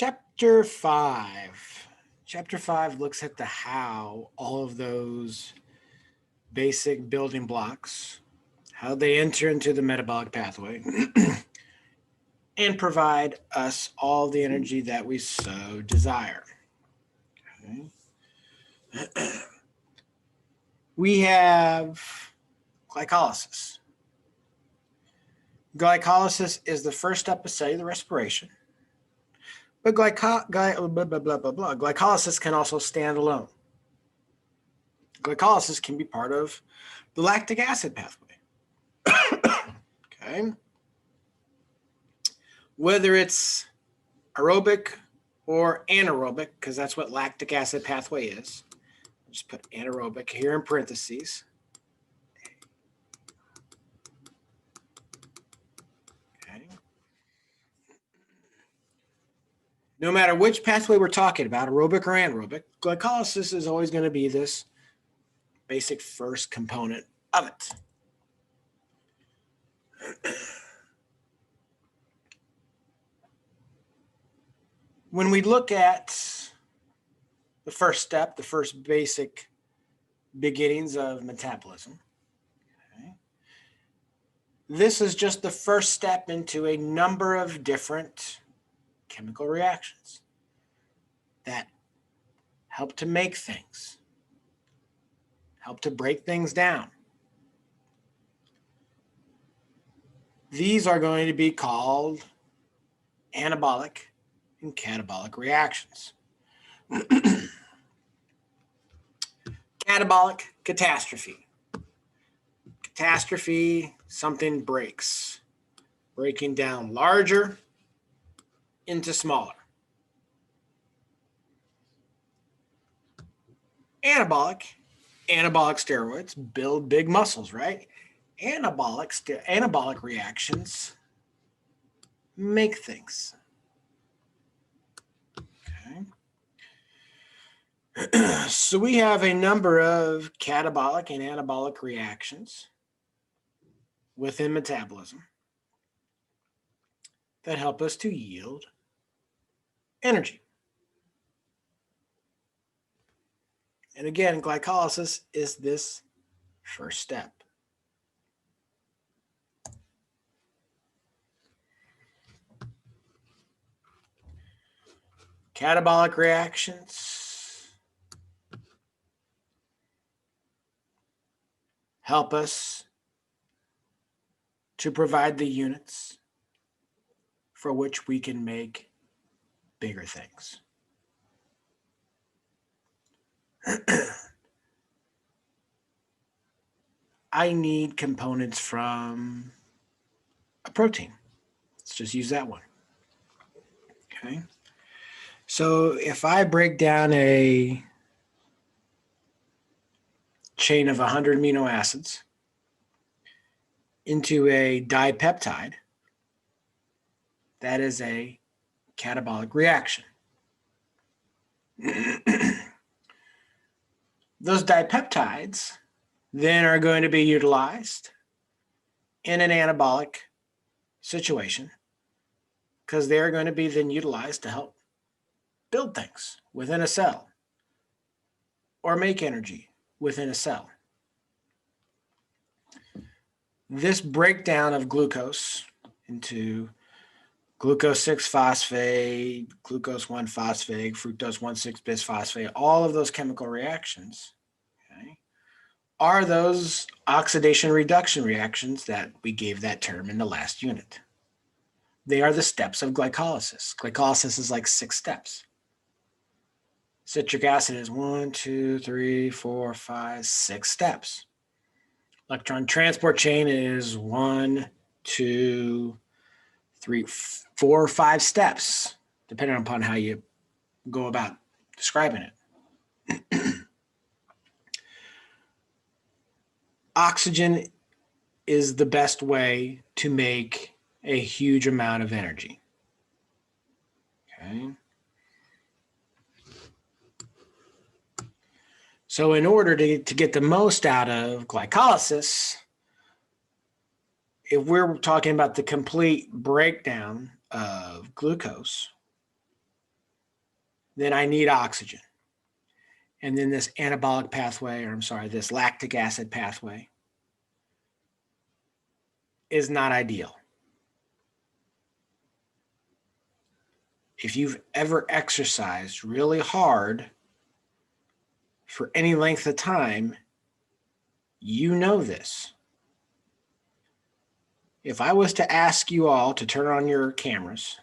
Chapter 5. Chapter 5 looks at the how all of those basic building blocks, how they enter into the metabolic pathway and provide us all the energy that we so desire. Okay. We have glycolysis. Glycolysis is the first step of cellular respiration. But glycolysis can also stand alone. Glycolysis can be part of the lactic acid pathway. Okay. Whether it's aerobic or anaerobic, because that's what lactic acid pathway is. Just put anaerobic here in parentheses. Okay. No matter which pathway we're talking about, aerobic or anaerobic, glycolysis is always going to be this basic first component of it. When we look at the first step, the first basic beginnings of metabolism, okay, this is just the first step into a number of different chemical reactions that help to make things, help to break things down. These are going to be called anabolic and catabolic reactions. Catabolic catastrophe. Catastrophe, something breaks, breaking down larger into smaller. Anabolic steroids build big muscles, right? Anabolic reactions make things. Okay. So we have a number of catabolic and anabolic reactions within metabolism that help us to yield energy. And again, glycolysis is this first step. Catabolic reactions help us to provide the units for which we can make bigger things. I need components from a protein. Let's just use that one. Okay. So if I break down a chain of 100 amino acids into a dipeptide, that is a catabolic reaction. Those dipeptides then are going to be utilized in an anabolic situation because they're going to be then utilized to help build things within a cell or make energy within a cell. This breakdown of glucose into glucose 6-phosphate, glucose 1-phosphate, fructose 1,6-bisphosphate, all of those chemical reactions, okay, are those oxidation reduction reactions that we gave that term in the last unit. They are the steps of glycolysis. Glycolysis is like 6 steps. Citric acid is 1, 2, 3, 4, 5, 6 steps. Electron transport chain is 1, 2, 3, 4, 5 steps, depending upon how you go about describing it. Oxygen is the best way to make a huge amount of energy. Okay. So in order to get the most out of glycolysis, if we're talking about the complete breakdown of glucose, then I need oxygen. And then this anabolic pathway, or I'm sorry, this lactic acid pathway is not ideal. If you've ever exercised really hard for any length of time, you know this. If I was to ask you all to turn on your cameras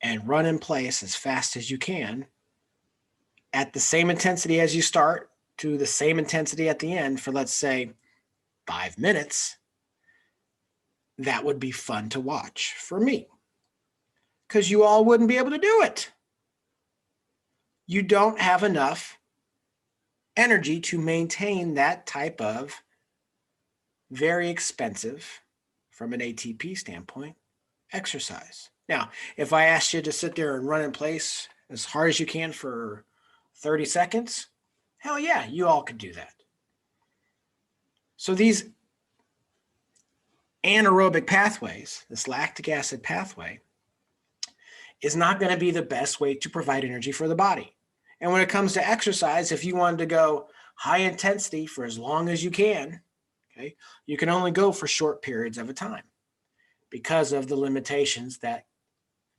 and run in place as fast as you can at the same intensity as you start to the same intensity at the end for, let's say, 5 minutes, that would be fun to watch for me, because you all wouldn't be able to do it. You don't have enough energy to maintain that type of very expensive, from an ATP standpoint, exercise. Now, if I asked you to sit there and run in place as hard as you can for 30 seconds, hell yeah, you all could do that. So these anaerobic pathways, this lactic acid pathway, is not going to be the best way to provide energy for the body. And when it comes to exercise, if you wanted to go high intensity for as long as you can, okay, you can only go for short periods of a time because of the limitations that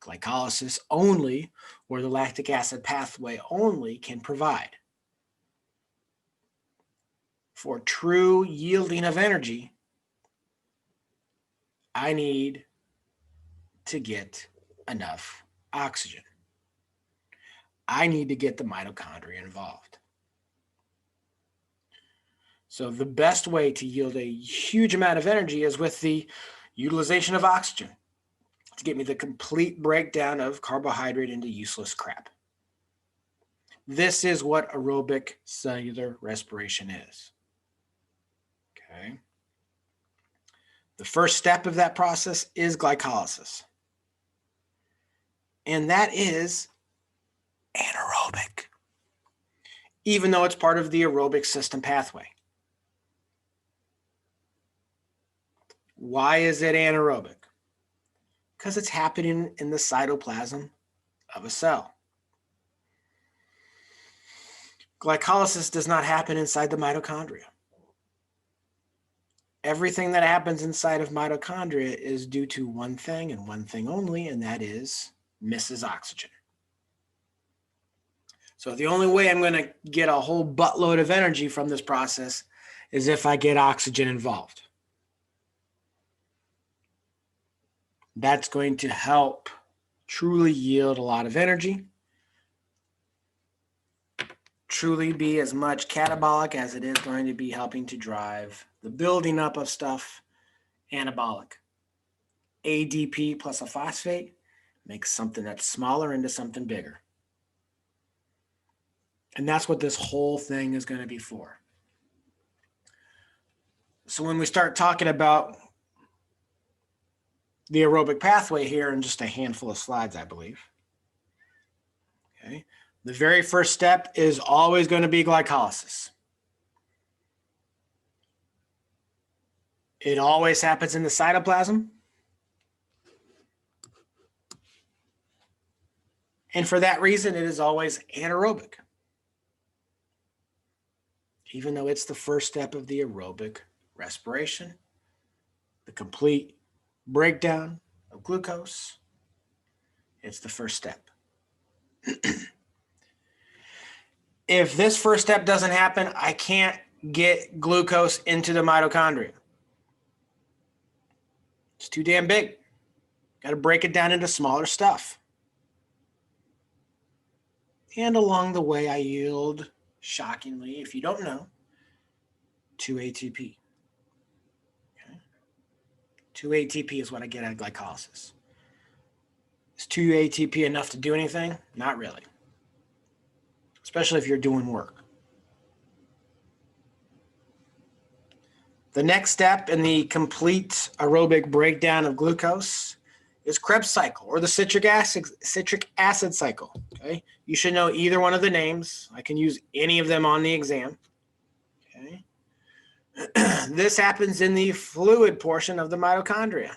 glycolysis only, or the lactic acid pathway only, can provide. For true yielding of energy, I need to get enough oxygen. I need to get the mitochondria involved. So the best way to yield a huge amount of energy is with the utilization of oxygen to get me the complete breakdown of carbohydrate into useless crap. This is what aerobic cellular respiration is. Okay. The first step of that process is glycolysis. And that is anaerobic, even though it's part of the aerobic system pathway. Why is it anaerobic? Because it's happening in the cytoplasm of a cell. Glycolysis does not happen inside the mitochondria. Everything that happens inside of mitochondria is due to one thing and one thing only, and that is misses oxygen. So the only way I'm going to get a whole buttload of energy from this process is if I get oxygen involved. That's going to help truly yield a lot of energy, truly be as much catabolic as it is going to be helping to drive the building up of stuff anabolic. ADP plus a phosphate makes something that's smaller into something bigger. And that's what this whole thing is going to be for. So when we start talking about the aerobic pathway here in just a handful of slides, I believe. Okay. The very first step is always going to be glycolysis. It always happens in the cytoplasm. And for that reason, it is always anaerobic, even though it's the first step of the aerobic respiration, the complete breakdown of glucose. It's the first step. If this first step doesn't happen, I can't get glucose into the mitochondria. It's too damn big. Got to break it down into smaller stuff. And along the way, I yield, shockingly, if you don't know, 2 ATP. Okay. 2 ATP is what I get out of glycolysis. Is 2 ATP enough to do anything? Not really. Especially if you're doing work. The next step in the complete aerobic breakdown of glucose is Krebs cycle, or the citric acid cycle. Okay, you should know either one of the names. I can use any of them on the exam. Okay, this happens in the fluid portion of the mitochondria.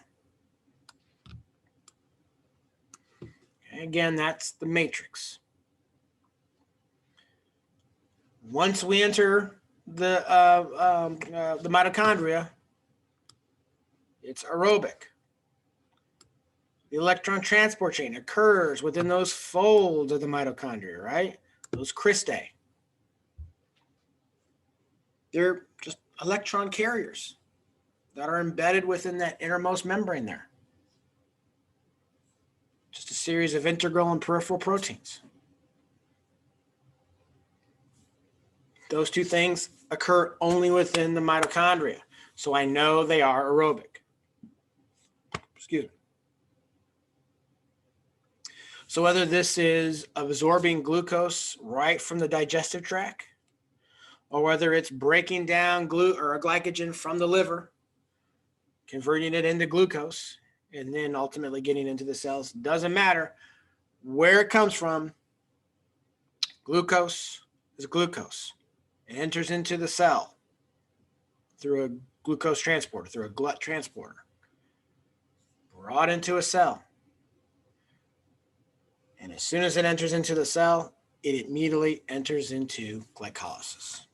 Okay, again, that's the matrix. Once we enter the mitochondria, it's aerobic. The electron transport chain occurs within those folds of the mitochondria, right? Those cristae. They're just electron carriers that are embedded within that innermost membrane there. Just a series of integral and peripheral proteins. Those two things occur only within the mitochondria. So I know they are aerobic. Excuse me. So whether this is absorbing glucose right from the digestive tract, or whether it's breaking down glycogen from the liver, converting it into glucose, and then ultimately getting into the cells, doesn't matter where it comes from. Glucose is glucose. It enters into the cell through a glucose transporter, through a glut transporter, brought into a cell. And as soon as it enters into the cell, it immediately enters into glycolysis.